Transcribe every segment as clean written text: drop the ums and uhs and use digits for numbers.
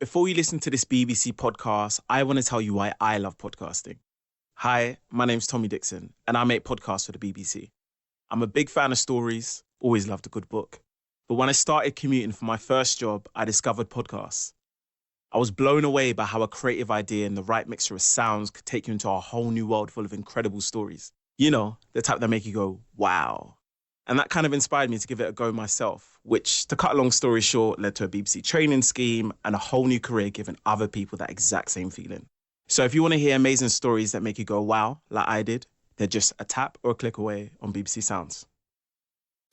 Before you listen to this BBC podcast, I want to tell you why I love podcasting. Hi, my name's Tommy Dixon, and I make podcasts for the BBC. I'm a big fan of stories, always loved a good book. But when I started commuting for my first job, I discovered podcasts. I was blown away by how a creative idea and the right mixture of sounds could take you into a whole new world full of incredible stories. You know, the type that make you go, wow. And that kind of inspired me to give it a go myself, which, to cut a long story short, led to a BBC training scheme and a whole new career giving other people that exact same feeling. So if you want to hear amazing stories that make you go, wow, like I did, they're just a tap or a click away on BBC Sounds.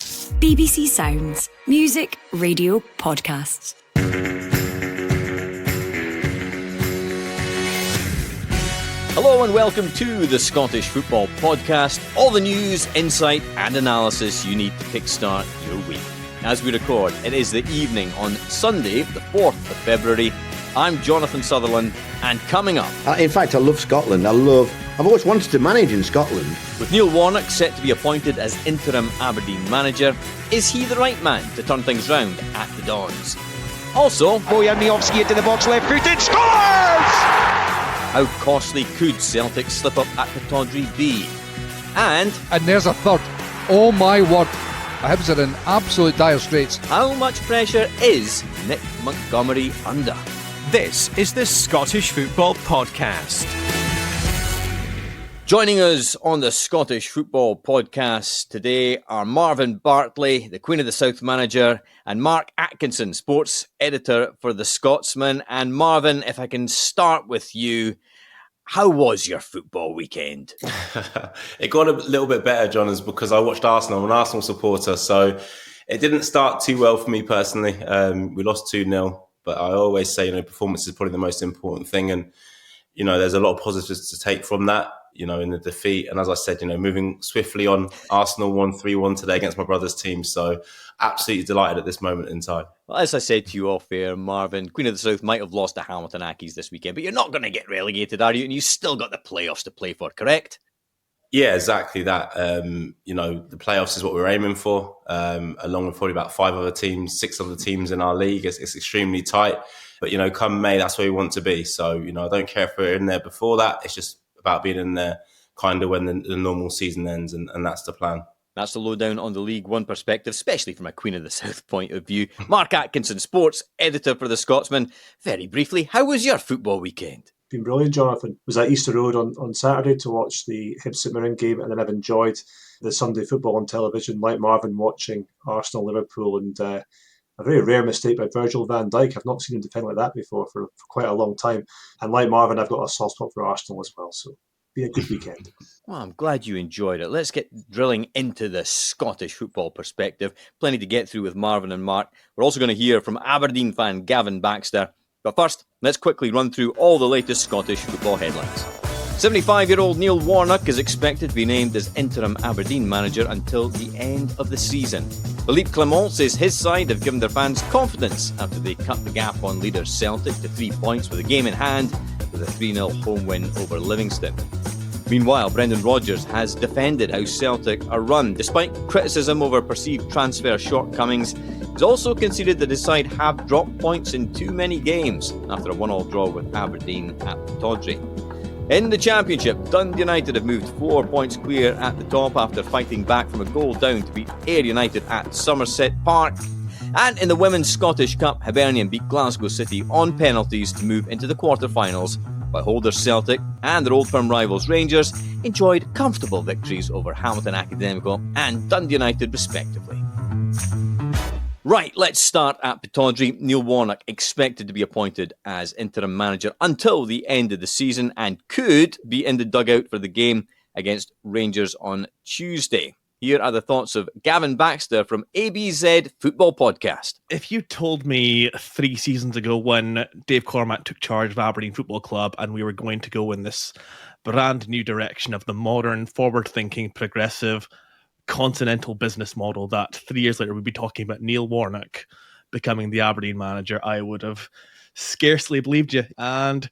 BBC Sounds. Music, radio, podcasts. Hello and welcome to the Scottish Football Podcast. All the news, insight and analysis you need to kickstart your week. As we record, it is the evening on Sunday, the 4th of February. I'm Jonathan Sutherland, and coming up... In fact, I love Scotland. I've always wanted to manage in Scotland. With Neil Warnock set to be appointed as interim Aberdeen manager, is he the right man to turn things round at the Dons? Also... Bojanowski into the box, left-footed, scores! How costly could Celtic slip up at Pittodrie be? And there's a third. Oh my word. Hibs are in absolute dire straits. How much pressure is Nick Montgomery under? This is the Scottish Football Podcast. Joining us on the Scottish Football Podcast today are Marvin Bartley, the Queen of the South manager, and Mark Atkinson, sports editor for The Scotsman. And Marvin, if I can start with you, how was your football weekend? It got a little bit better, John, is because I watched Arsenal. I'm an Arsenal supporter, so it didn't start too well for me personally. We lost 2-0, but I always say, performance is probably the most important thing. And, there's a lot of positives to take from that, in the defeat. And as I said, moving swiftly on, Arsenal won 3-1 today against my brother's team. So absolutely delighted at this moment in time. Well, as I said to you off air, Marvin, Queen of the South might have lost to Hamilton Accies this weekend, but you're not going to get relegated, are you? And you still got the playoffs to play for, correct? Yeah, exactly that. The playoffs is what we're aiming for, along with probably about 6 other teams in our league. It's extremely tight. But, come May, that's where we want to be. So, I don't care if we're in there before that. It's just about being in there kind of when the normal season ends, and that's the plan. That's the lowdown on the League One perspective, especially from a Queen of the South point of view. Mark Atkinson, sports editor for The Scotsman. Very briefly, how was your football weekend? Been brilliant, Jonathan. Was at Easter Road on Saturday to watch the Hibs St Mirren game, and then I've enjoyed the Sunday football on television, like Marvin, watching Arsenal-Liverpool, and a very rare mistake by Virgil van Dijk. I've not seen him defend like that before for quite a long time. And like Marvin, I've got a soft spot for Arsenal as well, so be a good weekend. Well, I'm glad you enjoyed it. Let's get drilling into the Scottish football perspective. Plenty to get through with Marvin and Mark. We're also going to hear from Aberdeen fan Gavin Baxter. But first, let's quickly run through all the latest Scottish football headlines. 75-year-old Neil Warnock is expected to be named as interim Aberdeen manager until the end of the season. Philippe Clement says his side have given their fans confidence after they cut the gap on leaders Celtic to 3 points with a game in hand with a 3-0 home win over Livingston. Meanwhile, Brendan Rodgers has defended how Celtic are run. Despite criticism over perceived transfer shortcomings, he's also conceded that his side have dropped points in too many games after a 1-1 draw with Aberdeen at Pittodrie. In the Championship, Dundee United have moved 4 points clear at the top after fighting back from a goal down to beat Ayr United at Somerset Park. And in the Women's Scottish Cup, Hibernian beat Glasgow City on penalties to move into the quarter-finals, while holders Celtic and their old firm rivals Rangers enjoyed comfortable victories over Hamilton Academical and Dundee United respectively. Right, let's start at Pittodrie. Neil Warnock expected to be appointed as interim manager until the end of the season and could be in the dugout for the game against Rangers on Tuesday. Here are the thoughts of Gavin Baxter from ABZ Football Podcast. If you told me 3 seasons ago when Dave Cormack took charge of Aberdeen Football Club and we were going to go in this brand new direction of the modern, forward-thinking, progressive, continental business model, that 3 years later we'd be talking about Neil Warnock becoming the Aberdeen manager, I would have scarcely believed you. And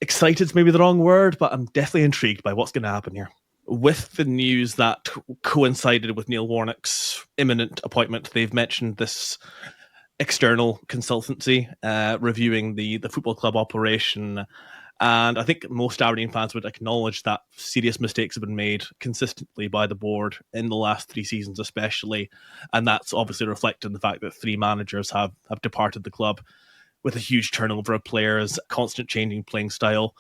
excited's maybe the wrong word, but I'm definitely intrigued by what's going to happen here. With the news that coincided with Neil Warnock's imminent appointment, they've mentioned this external consultancy reviewing the football club operation. And I think most Aberdeen fans would acknowledge that serious mistakes have been made consistently by the board in the last 3 seasons especially. And that's obviously reflected in the fact that 3 managers have departed the club with a huge turnover of players, constant changing playing style.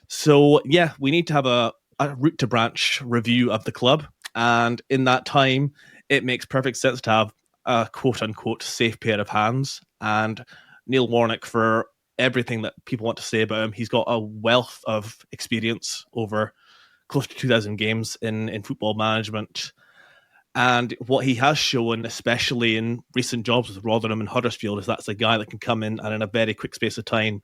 So, yeah, we need to have a root to branch review of the club. And in that time, it makes perfect sense to have a quote-unquote safe pair of hands. And Neil Warnock, for everything that people want to say about him, he's got a wealth of experience over close to 2,000 games in football management. And what he has shown, especially in recent jobs with Rotherham and Huddersfield, is that's a guy that can come in and in a very quick space of time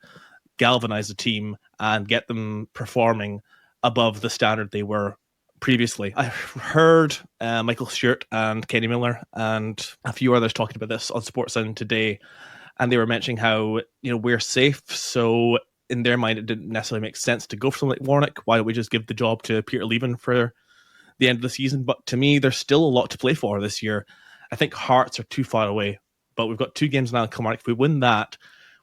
galvanise the team and get them performing above the standard they were previously. I heard Michael Stewart and Kenny Miller and a few others talking about this on Sportsound today, and they were mentioning how, we're safe, so in their mind it didn't necessarily make sense to go for someone like Warnock. Why don't we just give the job to Peter Leven for the end of the season? But to me, there's still a lot to play for this year. I think Hearts are too far away, but we've got 2 games now in Kilmarnock. If we win that,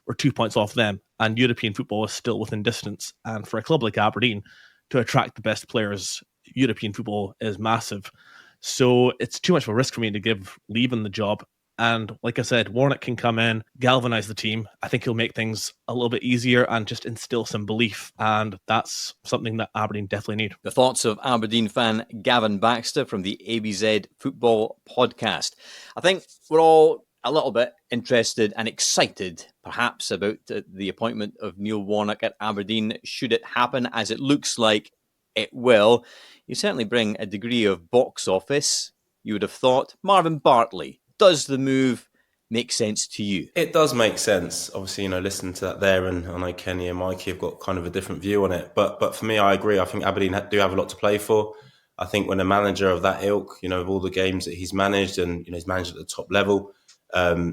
we're 2 points off them, and European football is still within distance. And for a club like Aberdeen to attract the best players, European football is massive. So it's too much of a risk for me to give Leven the job. And like I said, Warnock can come in, galvanise the team. I think he'll make things a little bit easier and just instill some belief. And that's something that Aberdeen definitely need. The thoughts of Aberdeen fan Gavin Baxter from the ABZ Football Podcast. I think we're all a little bit interested and excited, perhaps, about the appointment of Neil Warnock at Aberdeen, should it happen, as it looks like it will. You certainly bring a degree of box office, you would have thought. Marvin Bartley, does the move make sense to you? It does make sense. Obviously, listening to that there, and I know Kenny and Mikey have got kind of a different view on it. But for me, I agree. I think Aberdeen do have a lot to play for. I think when a manager of that ilk, of all the games that he's managed, and he's managed at the top level,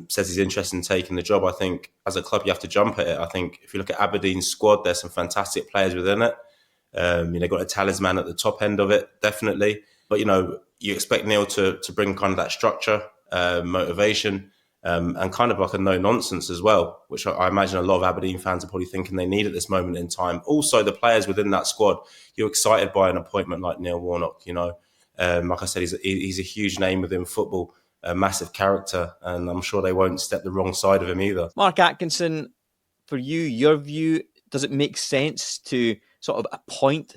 says he's interested in taking the job, I think as a club you have to jump at it. I think if you look at Aberdeen's squad, there's some fantastic players within it. They've got a talisman at the top end of it, definitely. But, you expect Neil to bring kind of that structure, motivation, and kind of like a no-nonsense as well, which I imagine a lot of Aberdeen fans are probably thinking they need at this moment in time. Also, the players within that squad, you're excited by an appointment like Neil Warnock. Like I said, he's a huge name within football, a massive character, and I'm sure they won't step the wrong side of him either. Mark Atkinson, for you, your view, does it make sense to sort of appoint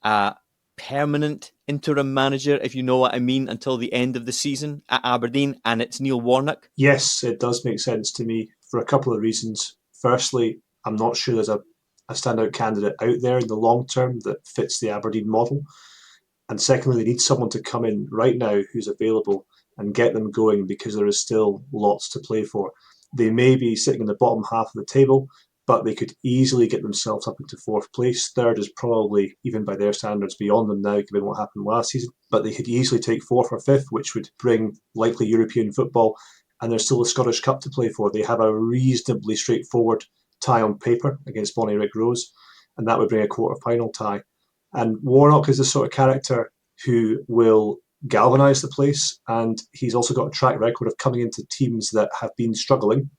a permanent interim manager, if you know what I mean, until the end of the season at Aberdeen, and it's Neil Warnock? Yes, it does make sense to me for a couple of reasons. Firstly, I'm not sure there's a standout candidate out there in the long term that fits the Aberdeen model. And secondly, they need someone to come in right now who's available and get them going, because there is still lots to play for. They may be sitting in the bottom half of the table, but they could easily get themselves up into 4th place. 3rd is probably, even by their standards, beyond them now, given what happened last season. But they could easily take 4th or 5th, which would bring likely European football. And there's still a Scottish Cup to play for. They have a reasonably straightforward tie on paper against Bonnie Rick Rose, and that would bring a quarter-final tie. And Warnock is the sort of character who will galvanise the place, and he's also got a track record of coming into teams that have been struggling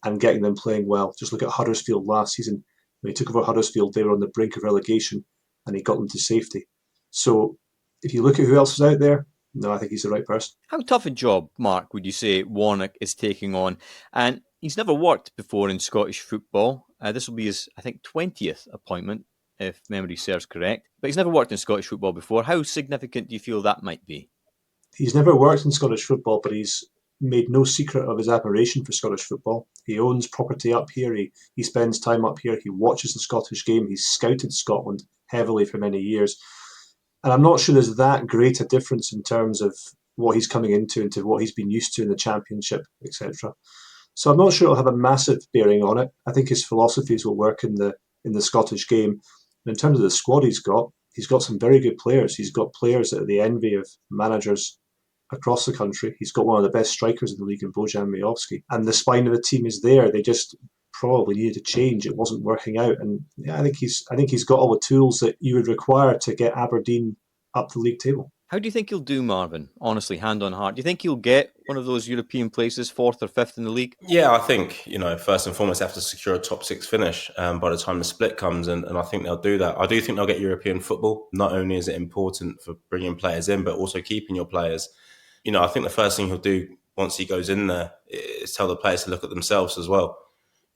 and getting them playing well. Just look at Huddersfield last season. When he took over Huddersfield, they were on the brink of relegation, and he got them to safety. So if you look at who else is out there, no, I think he's the right person. How tough a job, Mark, would you say Warnock is taking on? And he's never worked before in Scottish football. This will be his, I think, 20th appointment, if memory serves correct. But he's never worked in Scottish football before. How significant do you feel that might be? He's never worked in Scottish football, but he's made no secret of his admiration for Scottish football. He owns property up here. He spends time up here. He watches the Scottish game. He's scouted Scotland heavily for many years. And I'm not sure there's that great a difference in terms of what he's coming into what he's been used to in the Championship, etc. So I'm not sure it'll have a massive bearing on it. I think his philosophies will work in the Scottish game. And in terms of the squad he's got some very good players. He's got players that are the envy of managers across the country. He's got one of the best strikers in the league in Bojan Majowski. And the spine of the team is there. They just probably needed to change. It wasn't working out. And yeah, I think he's got all the tools that you would require to get Aberdeen up the league table. How do you think he'll do, Marvin? Honestly, hand on heart. Do you think he'll get one of those European places, 4th or 5th in the league? Yeah, I think, first and foremost, they have to secure a top 6 finish by the time the split comes, and I think they'll do that. I do think they'll get European football. Not only is it important for bringing players in, but also keeping your players. I think the first thing he'll do once he goes in there is tell the players to look at themselves as well.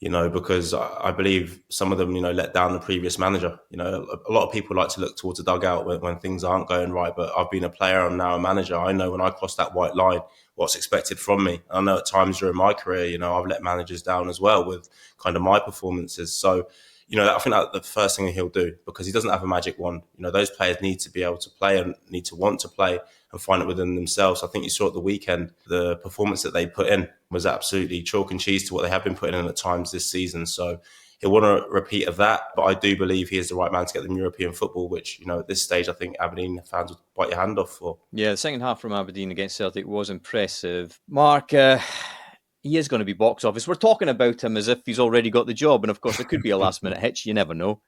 Because I believe some of them, let down the previous manager. A lot of people like to look towards the dugout when things aren't going right, but I've been a player, I'm now a manager. I know when I cross that white line, what's expected from me. I know at times during my career, I've let managers down as well with kind of my performances. So, I think that's the first thing he'll do, because he doesn't have a magic wand. Those players need to be able to play and need to want to play and find it within themselves. I think you saw at the weekend, the performance that they put in was absolutely chalk and cheese to what they have been putting in at times this season. So he'll want a repeat of that. But I do believe he is the right man to get them European football, which, at this stage, I think Aberdeen fans would bite your hand off for. Yeah, the second half from Aberdeen against Celtic was impressive. Mark, he is going to be box office. We're talking about him as if he's already got the job. And of course, it could be a last minute hitch. You never know.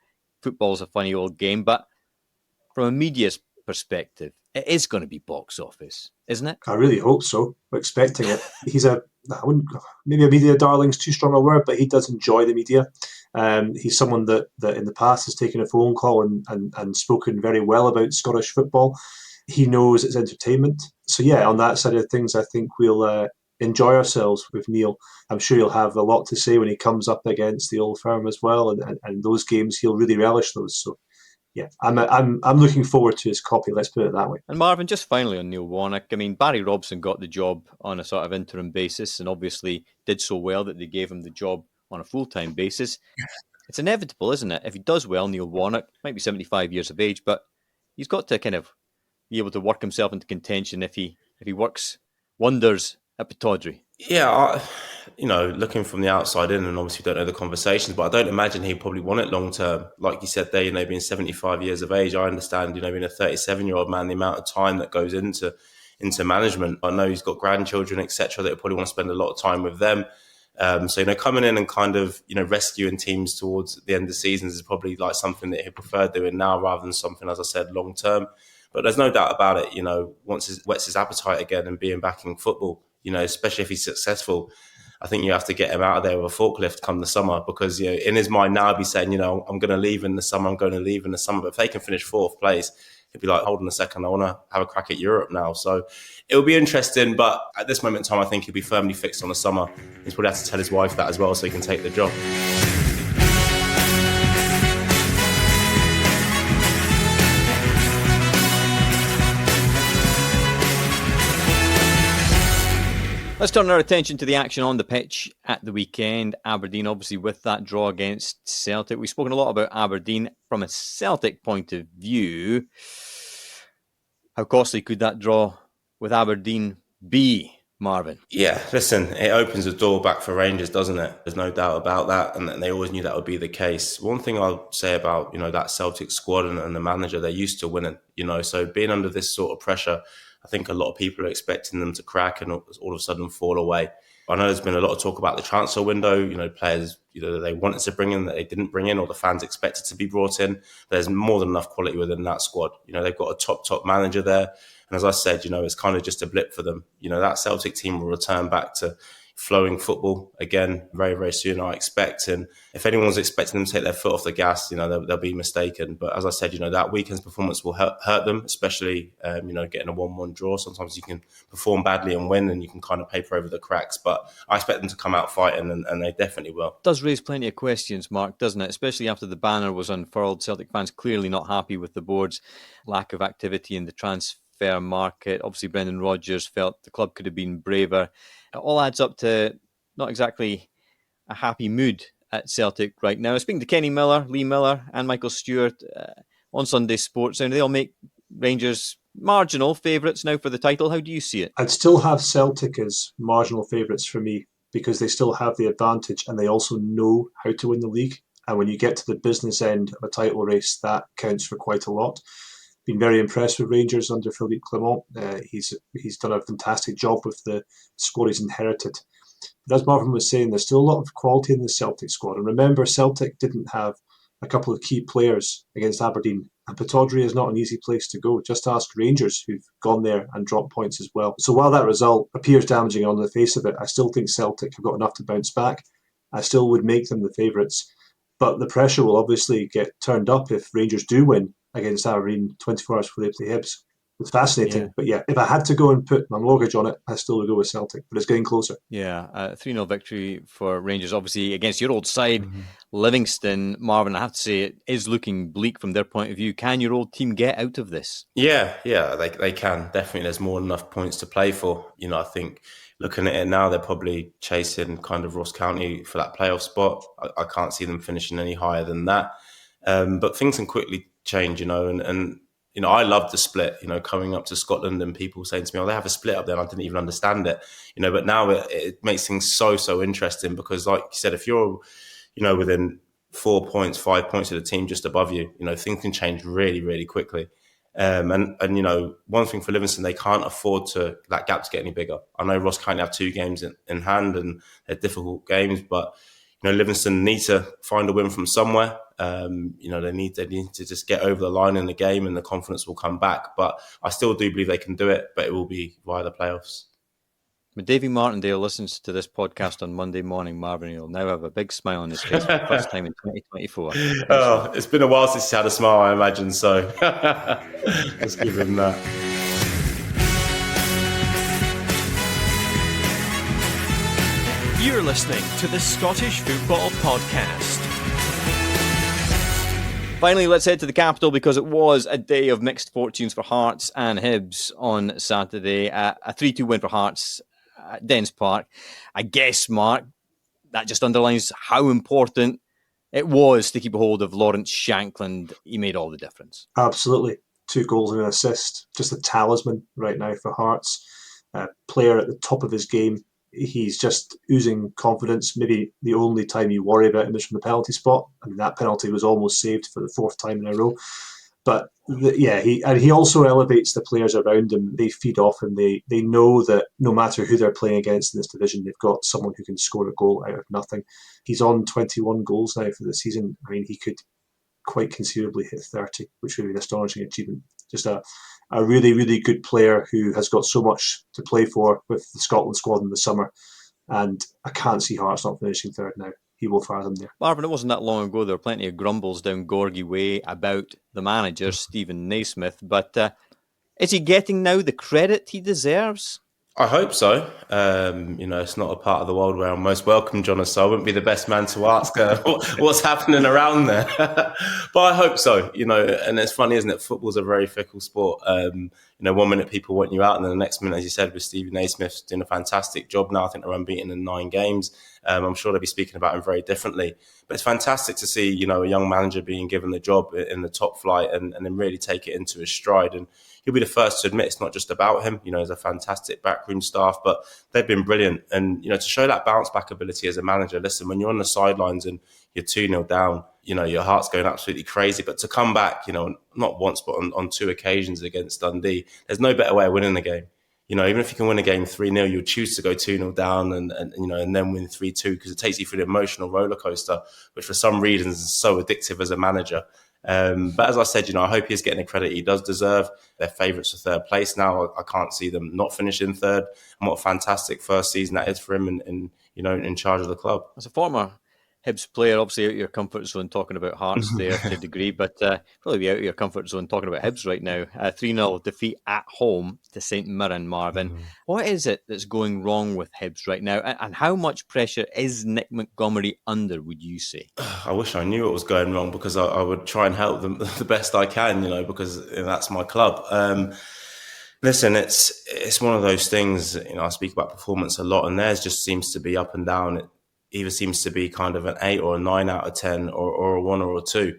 Football's a funny old game. But from a media's perspective, it is going to be box office, isn't it? I really hope so. We're expecting it. He's maybe a media darling's too strong a word, but he does enjoy the media. He's someone that in the past has taken a phone call and spoken very well about Scottish football. He knows it's entertainment. So yeah, on that side of things, I think we'll enjoy ourselves with Neil. I'm sure he'll have a lot to say when he comes up against the Old Firm as well, and those games he'll really relish those. So yeah, I'm looking forward to his copy. Let's put it that way. And Marvin, just finally on Neil Warnock. I mean, Barry Robson got the job on a sort of interim basis, and obviously did so well that they gave him the job on a full-time basis. It's inevitable, isn't it? If he does well, Neil Warnock might be 75 years of age, but he's got to kind of be able to work himself into contention if he works wonders at Pataudry. Yeah, looking from the outside in, and obviously don't know the conversations, but I don't imagine he'd probably want it long term. Like you said there, being 75 years of age, I understand, being a 37-year-old man, the amount of time that goes into management. I know he's got grandchildren, etc., that he'll probably want to spend a lot of time with them. So, coming in and kind of, rescuing teams towards the end of the seasons is probably like something that he'd prefer doing now rather than something, as I said, long term. But there's no doubt about it, once he whets his appetite again and being back in football, especially if he's successful, I think you have to get him out of there with a forklift come the summer, because, in his mind now, he'll be saying, I'm going to leave in the summer, I'm going to leave in the summer. But if they can finish 4th place, he'd be like, hold on a second, I want to have a crack at Europe now. So it'll be interesting. But at this moment in time, I think he'll be firmly fixed on the summer. He's probably have to tell his wife that as well so he can take the job. Let's turn our attention to the action on the pitch at the weekend. Aberdeen, obviously, with that draw against Celtic. We've spoken a lot about Aberdeen from a Celtic point of view. How costly could that draw with Aberdeen be, Marvin? Yeah, listen, it opens the door back for Rangers, doesn't it? There's no doubt about that, and they always knew that would be the case. One thing I'll say about, that Celtic squad and the manager, they're used to winning, so being under this sort of pressure, I think a lot of people are expecting them to crack and all of a sudden fall away. I know there's been a lot of talk about the transfer window, players that they wanted to bring in that they didn't bring in, or the fans expected to be brought in. There's more than enough quality within that squad. They've got a top manager there. And as I said, it's kind of just a blip for them. That Celtic team will return back to flowing football again very, very soon, I expect. And if anyone's expecting them to take their foot off the gas, they'll be mistaken. But as I said, that weekend's performance will hurt them, especially, getting a 1-1 draw. Sometimes you can perform badly and win and you can kind of paper over the cracks. But I expect them to come out fighting, and they definitely will. It does raise plenty of questions, Mark, doesn't it? Especially after the banner was unfurled. Celtic fans clearly not happy with the board's lack of activity in the transfer market. Obviously, Brendan Rodgers felt the club could have been braver. It all adds up to not exactly a happy mood at Celtic right now. Speaking to Kenny Miller, Lee Miller and Michael Stewart on Sunday Sports, and they all make Rangers marginal favourites now for the title. How do you see it? I'd still have Celtic as marginal favourites for me, because they still have the advantage and they also know how to win the league. And when you get to the business end of a title race, that counts for quite a lot. Been very impressed with Rangers under Philippe Clement. He's done a fantastic job with the squad he's inherited. But as Marvin was saying, there's still a lot of quality in the Celtic squad. And remember, Celtic didn't have a couple of key players against Aberdeen. And Pittodrie is not an easy place to go. Just ask Rangers, who've gone there and dropped points as well. So while that result appears damaging on the face of it, I still think Celtic have got enough to bounce back. I still would make them the favourites. But the pressure will obviously get turned up if Rangers do win against Aberdeen 24 hours before they play Hibs. It's fascinating. Yeah. But yeah, if I had to go and put my mortgage on it, I still would go with Celtic. But it's getting closer. Yeah, 3-0 victory for Rangers, obviously, against your old side, Livingston. Marvin, I have to say, it is looking bleak from their point of view. Can your old team get out of this? Yeah, they can. Definitely, there's more than enough points to play for. I think looking at it now, they're probably chasing kind of Ross County for that playoff spot. I can't see them finishing any higher than that. But things can quickly change, and I love the split, coming up to Scotland and people saying to me, they have a split up there, and I didn't even understand it, but now it makes things so interesting because, like you said, if you're, within 4 points, 5 points of the team just above you, things can change really, really quickly. And one thing for Livingston, they can't afford that gap to get any bigger. I know Ross County have 2 games in hand and they're difficult games, but Livingston need to find a win from somewhere. They need to just get over the line in the game and the confidence will come back. But I still do believe they can do it, but it will be via the playoffs. When Davy Martindale listens to this podcast on Monday morning, Marvin, he'll now have a big smile on his face for the first time in 2024. Oh, it's been a while since he's had a smile, I imagine, so let's give him that. You're listening to the Scottish Football Podcast. Finally, let's head to the capital because it was a day of mixed fortunes for Hearts and Hibs on Saturday. A 3-2 win for Hearts at Dens Park. I guess, Mark, that just underlines how important it was to keep a hold of Lawrence Shankland. He made all the difference. Absolutely. 2 goals and an assist. Just a talisman right now for Hearts. A player at the top of his game. He's just oozing confidence. Maybe the only time you worry about him is from the penalty spot. I mean, that penalty was almost saved for the 4th time in a row. But he also elevates the players around him. They feed off him. They know that no matter who they're playing against in this division, they've got someone who can score a goal out of nothing. He's on 21 goals now for the season. I mean, he could quite conceivably hit 30, which would be an astonishing achievement. Just a really, really good player who has got so much to play for with the Scotland squad in the summer. And I can't see Hearts not finishing 3rd now. He will fire them there. Marvin, it wasn't that long ago. There were plenty of grumbles down Gorgie Way about the manager, Stephen Naismith. But is he getting now the credit he deserves? I hope so. It's not a part of the world where I'm most welcome, John, so I wouldn't be the best man to ask what's happening around there. But I hope so, and it's funny, isn't it? Football's a very fickle sport. 1 minute people want you out, and then the next minute, as you said, with Stephen Naismith doing a fantastic job now. I think they're unbeaten in 9 games. I'm sure they'll be speaking about him very differently. But it's fantastic to see, a young manager being given the job in the top flight and then really take it into his stride. And he'll be the first to admit it's not just about him. There's a fantastic backroom staff, but they've been brilliant. And, to show that bounce back ability as a manager, listen, when you're on the sidelines and you're 2-0 down, your heart's going absolutely crazy. But to come back, not once, but on 2 occasions against Dundee, there's no better way of winning the game. Even if you can win a game 3-0, you'll choose to go 2-0 down and then win 3-2 because it takes you through an emotional roller coaster, which for some reasons is so addictive as a manager. But as I said, I hope he's getting the credit he does deserve. They're favourites for 3rd place now. I can't see them not finishing 3rd. And what a fantastic first season that is for him and in charge of the club. As a former Hibs player, obviously out of your comfort zone talking about Hearts there to a degree, but probably be out of your comfort zone talking about Hibs right now. 3-0 defeat at home to St Mirren, Marvin. What is it that's going wrong with Hibs right now? And how much pressure is Nick Montgomery under, would you say? I wish I knew what was going wrong because I would try and help them the best I can, because that's my club. Listen, it's one of those things, I speak about performance a lot and theirs just seems to be up and down. It either seems to be kind of an 8 or a 9 out of 10 or a 1 or a 2,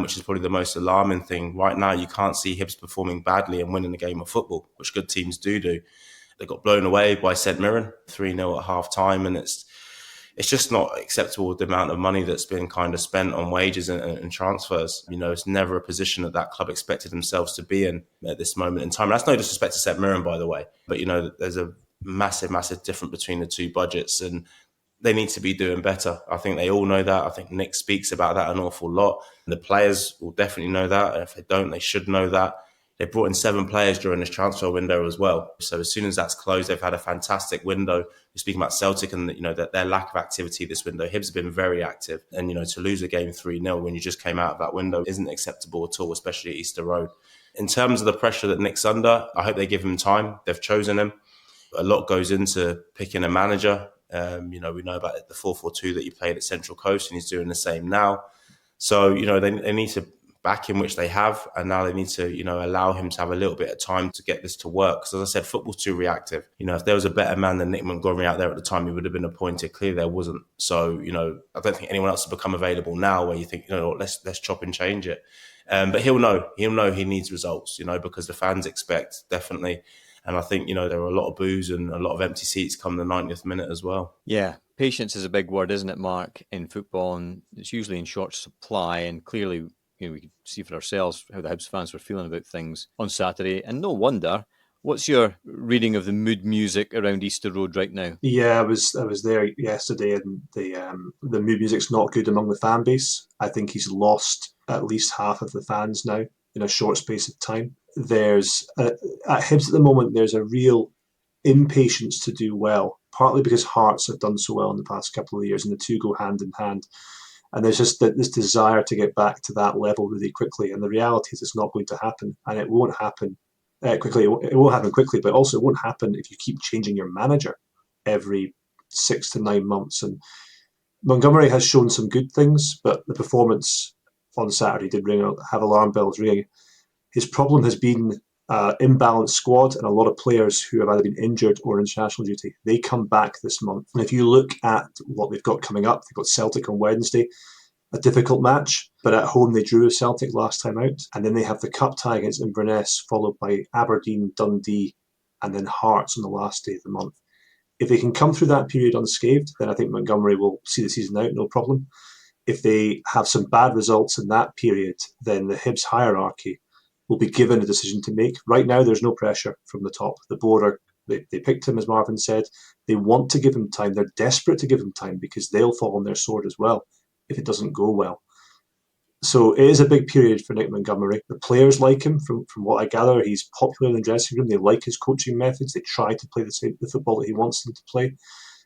which is probably the most alarming thing. Right now, you can't see Hibs performing badly and winning a game of football, which good teams do. They got blown away by St Mirren, 3-0 at half-time, and it's just not acceptable the amount of money that's been kind of spent on wages and transfers. It's never a position that club expected themselves to be in at this moment in time. And that's no disrespect to St Mirren, by the way, but, there's a massive, massive difference between the 2 budgets and they need to be doing better. I think they all know that. I think Nick speaks about that an awful lot. The players will definitely know that. And if they don't, they should know that. They brought in 7 players during this transfer window as well. So as soon as that's closed, they've had a fantastic window. You're speaking about Celtic and their lack of activity this window. Hibs have been very active. And to lose a game 3-0 when you just came out of that window isn't acceptable at all, especially at Easter Road. In terms of the pressure that Nick's under, I hope they give him time. They've chosen him. A lot goes into picking a manager. We know about the 4-4-2 that he played at Central Coast, and he's doing the same now. So, they need to back him, which they have, and now they need to, allow him to have a little bit of time to get this to work. Because as I said, football's too reactive. If there was a better man than Nick Montgomery out there at the time, he would have been appointed. Clearly there wasn't. So, I don't think anyone else has become available now where you think, let's chop and change it. But he'll know he needs results, because the fans expect, definitely. And I think, there are a lot of boos and a lot of empty seats come the 90th minute as well. Yeah, patience is a big word, isn't it, Mark, in football? And it's usually in short supply. And clearly, we could see for ourselves how the Hibs fans were feeling about things on Saturday. And no wonder. What's your reading of the mood music around Easter Road right now? Yeah, I was there yesterday, and the mood music's not good among the fan base. I think he's lost at least half of the fans now in a short space of time. There's at Hibs at the moment, there's a real impatience to do well, partly because Hearts have done so well in the past couple of years, and the two go hand in hand. And there's just this desire to get back to that level really quickly. And the reality is it's not going to happen, and it won't happen quickly. It won't happen quickly, but also it won't happen if you keep changing your manager every 6 to 9 months. And Montgomery has shown some good things, but the performance on Saturday did have alarm bells ringing. His problem has been imbalanced squad and a lot of players who have either been injured or international duty. They come back this month. And if you look at what they've got coming up, they've got Celtic on Wednesday, a difficult match, but at home they drew with Celtic last time out. And then they have the cup tie against Inverness, followed by Aberdeen, Dundee, and then Hearts on the last day of the month. If they can come through that period unscathed, then I think Montgomery will see the season out, no problem. If they have some bad results in that period, then the Hibs hierarchy will be given a decision to make. Right now, there's no pressure from the top. The board they picked him, as Marvin said. They want to give him time. They're desperate to give him time because they'll fall on their sword as well if it doesn't go well. So it is a big period for Nick Montgomery. The players like him, from what I gather. He's popular in the dressing room. They like his coaching methods. They try to play the football that he wants them to play,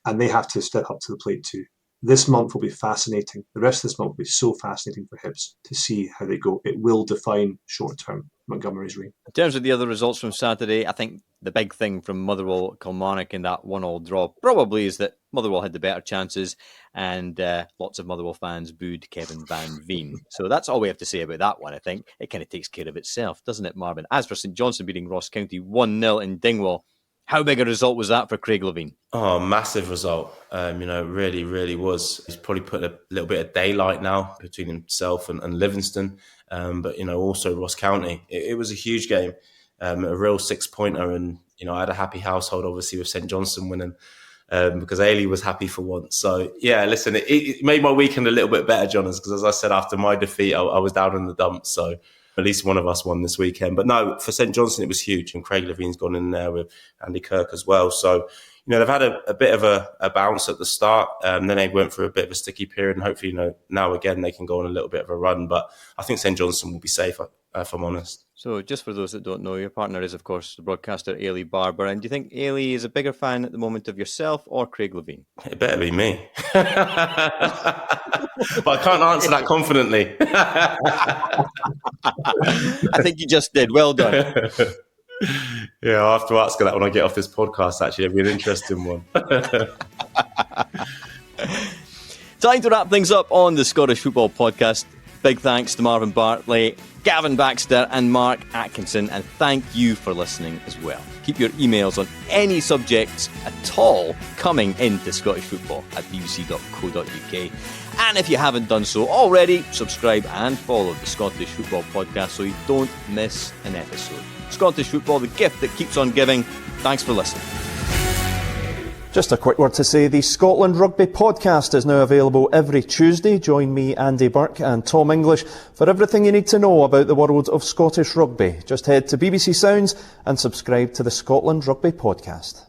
and they have to step up to the plate too. This month will be fascinating. The rest of this month will be so fascinating for Hibs to see how they go. It will define short-term Montgomery's reign. In terms of the other results from Saturday, I think the big thing from Motherwell Kilmarnock in that 1-1 draw probably is that Motherwell had the better chances, and lots of Motherwell fans booed Kevin Van Veen. So that's all we have to say about that one, I think. It kind of takes care of itself, doesn't it, Marvin? As for St Johnstone beating Ross County 1-0 in Dingwall, how big a result was that for Craig Levein? Oh, massive result. Really, really was. He's probably put a little bit of daylight now between himself and Livingston. But, also Ross County. It was a huge game, a real 6-pointer. And, I had a happy household, obviously, with St Johnstone winning because Ailey was happy for once. So, yeah, listen, it made my weekend a little bit better, Jonas, because as I said, after my defeat, I was down in the dumps. So at least one of us won this weekend. But no, for St Johnstone, it was huge. And Craig Levein's gone in there with Andy Kirk as well. So, they've had a bit of a bounce at the start. Then they went through a bit of a sticky period. And hopefully, now again, they can go on a little bit of a run. But I think St Johnstone will be safe, if I'm honest. So just for those that don't know, your partner is, of course, the broadcaster Ailey Barber. And do you think Ailey is a bigger fan at the moment of yourself or Craig Levein? It better be me. But I can't answer that confidently. I think you just did. Well done. Yeah, I'll have to ask her that when I get off this podcast, actually. It'll be an interesting one. Time to wrap things up on the Scottish Football Podcast. Big thanks to Marvin Bartley, Gavin Baxter and Mark Atkinson, and thank you for listening as well. Keep your emails on any subjects at all coming into Scottish Football at bbc.co.uk. And if you haven't done so already, subscribe and follow the Scottish Football Podcast so you don't miss an episode. Scottish Football, the gift that keeps on giving. Thanks for listening. Just a quick word to say the Scotland Rugby Podcast is now available every Tuesday. Join me, Andy Burke and Tom English for everything you need to know about the world of Scottish rugby. Just head to BBC Sounds and subscribe to the Scotland Rugby Podcast.